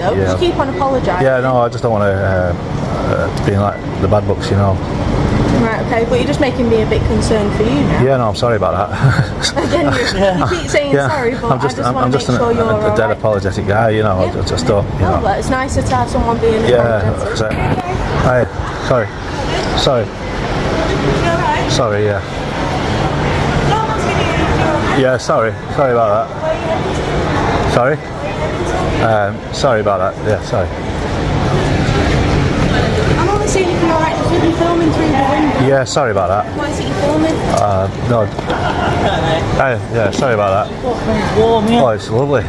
though? Yeah. Just keep on apologising. Yeah, no, I just don't want to be in like the bad books, you know. Right, okay, but you're just making me a bit concerned for you now. Yeah, no, I'm sorry about that. Again, you keep saying sorry, but I just want to make sure you're a dead apologetic guy, you know. Yeah. I just don't, you know. Oh, but it's nicer to have someone being apologetic. So, hey, sorry. Sorry, yeah. Yeah, sorry about that. Sorry? Sorry about that, yeah, sorry. I'm only seeing if you're alright, just be filming through the window. Yeah, sorry about that. Why is it you filming? No. Hey, yeah, sorry about that. It's warm, yeah. Oh, it's lovely.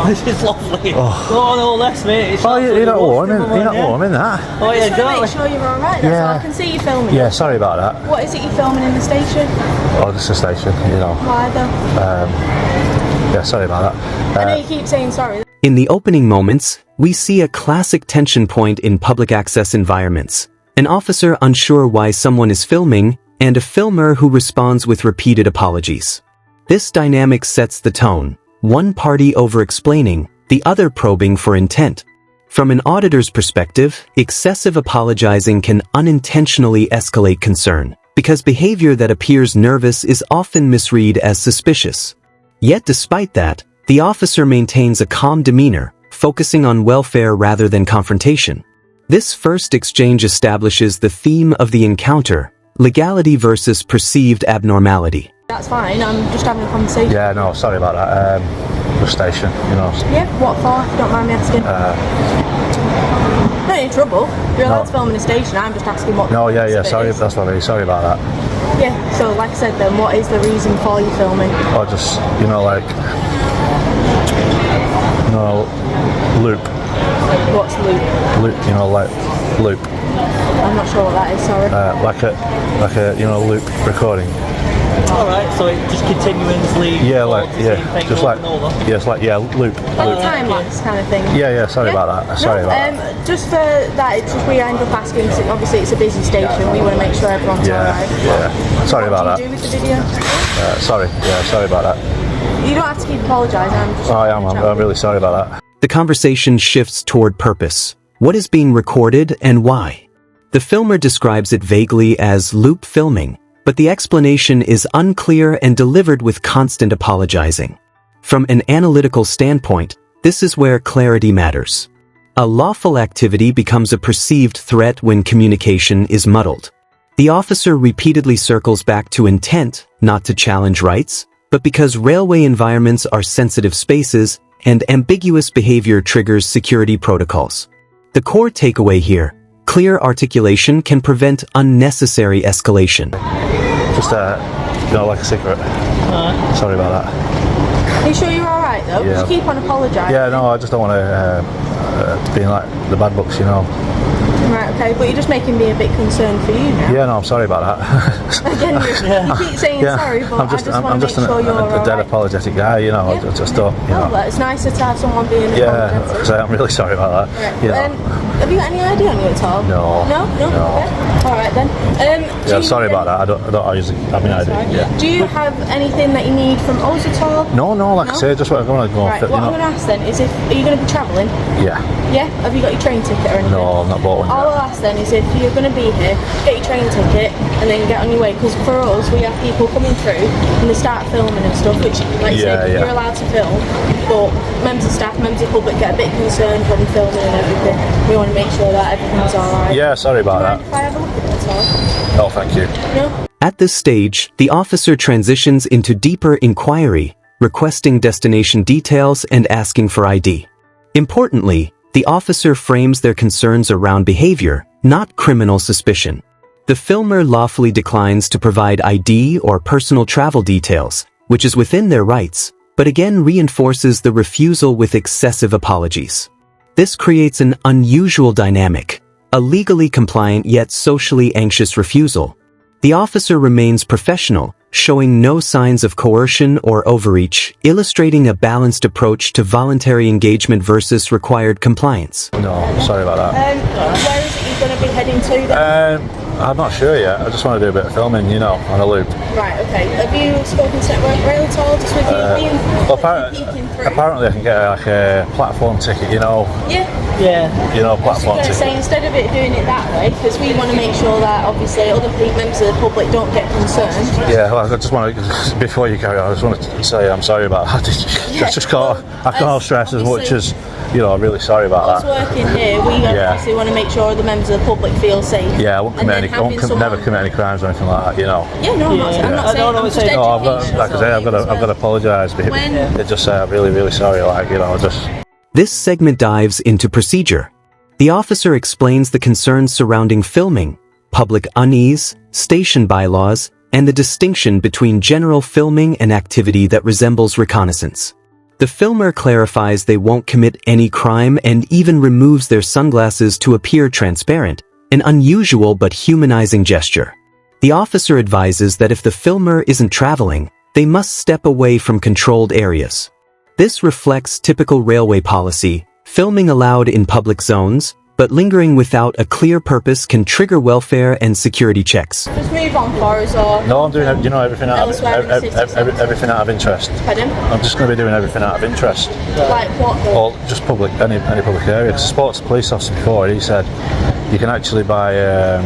This is lovely. Oh. Go no less, mate. It's You're not warm, in in that. Oh, I yeah, just want to make sure you're alright, that's all. I can see you filming. Yeah, sorry about that. What is it you're filming in the station? Oh, just the station, you know. Why though? Yeah, sorry about that. I know you keep saying sorry. In the opening moments, we see a classic tension point in public access environments. An officer unsure why someone is filming, and a filmer who responds with repeated apologies. This dynamic sets the tone, one party over-explaining, the other probing for intent. From an auditor's perspective, excessive apologizing can unintentionally escalate concern, because behavior that appears nervous is often misread as suspicious. Yet despite that, the officer maintains a calm demeanor, focusing on welfare rather than confrontation. This first exchange establishes the theme of the encounter, legality versus perceived abnormality. That's fine, I'm just having a conversation. Yeah, no, sorry about that. The station, you know. Yeah, what for, if you don't mind me asking? Not in trouble. You're allowed to film in a station, I'm just asking what... No, yeah, sorry, that's what I mean, sorry about that. Yeah, so like I said then, what is the reason for you filming? Or just, you know, like... No, loop. What's loop? Loop, you know, like, loop. I'm not sure what that is, sorry. Like a, you know, loop recording. Alright, so it just continuously... Yeah, like, yeah, just like, yes, like, yeah, loop. Like time lapse kind of thing. Yeah, sorry about that. Sorry about that. Just for that, it's just we end up asking, because obviously it's a busy station, we want to make sure everyone's alright. Yeah, sorry about that. What do you do with the video? Sorry about that. You don't have to keep apologising, I'm really sorry about that. The conversation shifts toward purpose. What is being recorded and why? The filmer describes it vaguely as loop filming, but the explanation is unclear and delivered with constant apologizing. From an analytical standpoint, this is where clarity matters. A lawful activity becomes a perceived threat when communication is muddled. The officer repeatedly circles back to intent, not to challenge rights, but because railway environments are sensitive spaces and ambiguous behavior triggers security protocols. The core takeaway here: clear articulation can prevent unnecessary escalation. Just, you know, like a cigarette. Sorry about that. Are you sure you're alright though? Yeah. Just keep on apologising. Yeah, no, I just don't want to be in like the bad books, you know. Right, okay, but you're just making me a bit concerned for you now. Yeah, no, I'm sorry about that. Again, you keep saying sorry, but I just want to make sure you're alright. a dead apologetic guy, you know. Yeah. I just don't, you know. But it's nicer to have someone being apologetic. I'm really sorry about that. Right. You know. Have you got any ID on you at all? No. No? Okay. Alright then. Yeah, sorry about that. I don't usually have any idea. Yeah. Do you have anything that you need from us at all? No, like I say, just want to go and Right, fit, what you I'm know. going to ask then is are you going to be travelling? Yeah. Yeah? Have you got your train ticket or anything? No, I've not bought one All yet. I'll ask then is if you're going to be here, get your train ticket and then get on your way, because for us we have people coming through and they start filming and stuff, which like you said, you're allowed to film, but members of staff, members of the public get a bit concerned when filming and everything. We want to make sure that everything's alright. Yeah, sorry about that. If I have a look at it at all? Oh, thank you. No? At this stage, the officer transitions into deeper inquiry, requesting destination details and asking for ID. Importantly, the officer frames their concerns around behavior, not criminal suspicion. The filmer lawfully declines to provide ID or personal travel details, which is within their rights, but again reinforces the refusal with excessive apologies. This creates an unusual dynamic, a legally compliant yet socially anxious refusal. The officer remains professional, showing no signs of coercion or overreach, illustrating a balanced approach to voluntary engagement versus required compliance. No, sorry about that. Where is it you're going to be heading to then? I'm not sure yet. I just want to do a bit of filming, you know, on a loop. Right, okay. Have you spoken to Network Rail at all? Just with you being peeking through? Apparently I can get like a platform ticket, you know. Yeah. You know, I was platform going to ticket. say, instead of it doing it that way, because we want to make sure that obviously other members of the public don't get concerned. Yeah, well, I just want to, before you carry on, I just want to say I'm sorry about that. Yeah. I can't stress as much as, you know, I'm really sorry about Us that. working here, we obviously want to make sure the members of the public feel safe. Yeah, I won't never commit any crimes or anything like that, you know. Yeah, no, I'm not saying. I'm just No, I've got, educating like I say, I've got to apologise. They just say I'm really, really sorry. Like, you know, just. This segment dives into procedure. The officer explains the concerns surrounding filming, public unease, station bylaws, and the distinction between general filming and activity that resembles reconnaissance. The filmer clarifies they won't commit any crime and even removes their sunglasses to appear transparent, an unusual but humanizing gesture. The officer advises that if the filmer isn't traveling, they must step away from controlled areas. This reflects typical railway policy, filming allowed in public zones, but lingering without a clear purpose can trigger welfare and security checks. Just move on for us, or... No, I'm doing, you know, everything out Elsewhere of interest. Pardon? I'm just going to be doing everything out of interest. Like what? Or just public, any public area. Because I spoke to the police officer before, and he said you can actually buy a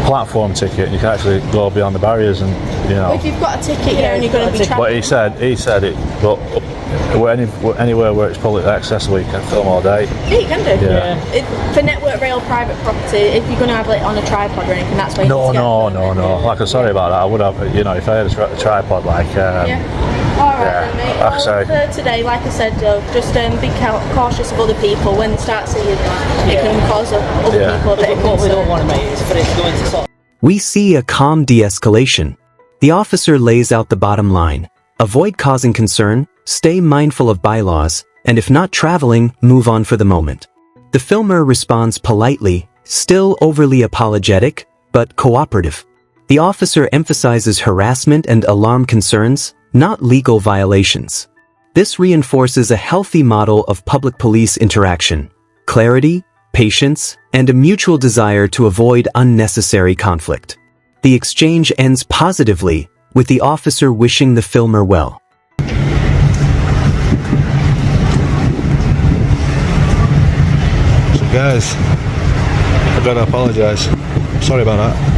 platform ticket, and you can actually go beyond the barriers, and you know. Well, if you've got a ticket here and you're going to be travelling... But he said it. But anywhere where it's public accessible, you can film all day. Yeah, you can do. Yeah. For Network Rail private property, if you're going to have it on a tripod or anything, that's where you need to No. Like, I'm sorry about that. I would have, you know, if I had a tripod, like. Alright then, mate. Well, for today, like I said, just be cautious of other people. When they start seeing that, it can cause other people a bit of What we don't concern. want to make is for it to go into sort of... We see a calm de-escalation. The officer lays out the bottom line. Avoid causing concern, stay mindful of bylaws, and if not traveling, move on for the moment. The filmer responds politely, still overly apologetic, but cooperative. The officer emphasizes harassment and alarm concerns, not legal violations. This reinforces a healthy model of public police interaction, clarity, patience, and a mutual desire to avoid unnecessary conflict. The exchange ends positively, with the officer wishing the filmer well. So guys, I've got to apologise. Sorry about that.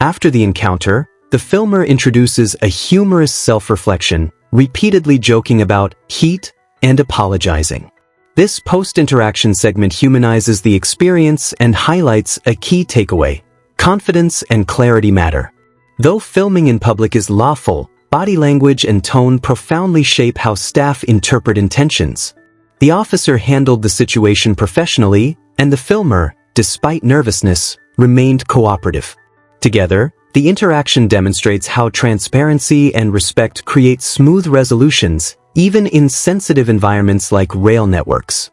After the encounter, the filmer introduces a humorous self-reflection, repeatedly joking about heat and apologizing. This post-interaction segment humanizes the experience and highlights a key takeaway: confidence and clarity matter. Though filming in public is lawful, body language and tone profoundly shape how staff interpret intentions. The officer handled the situation professionally, and the filmer, despite nervousness, remained cooperative. Together, the interaction demonstrates how transparency and respect create smooth resolutions, even in sensitive environments like rail networks.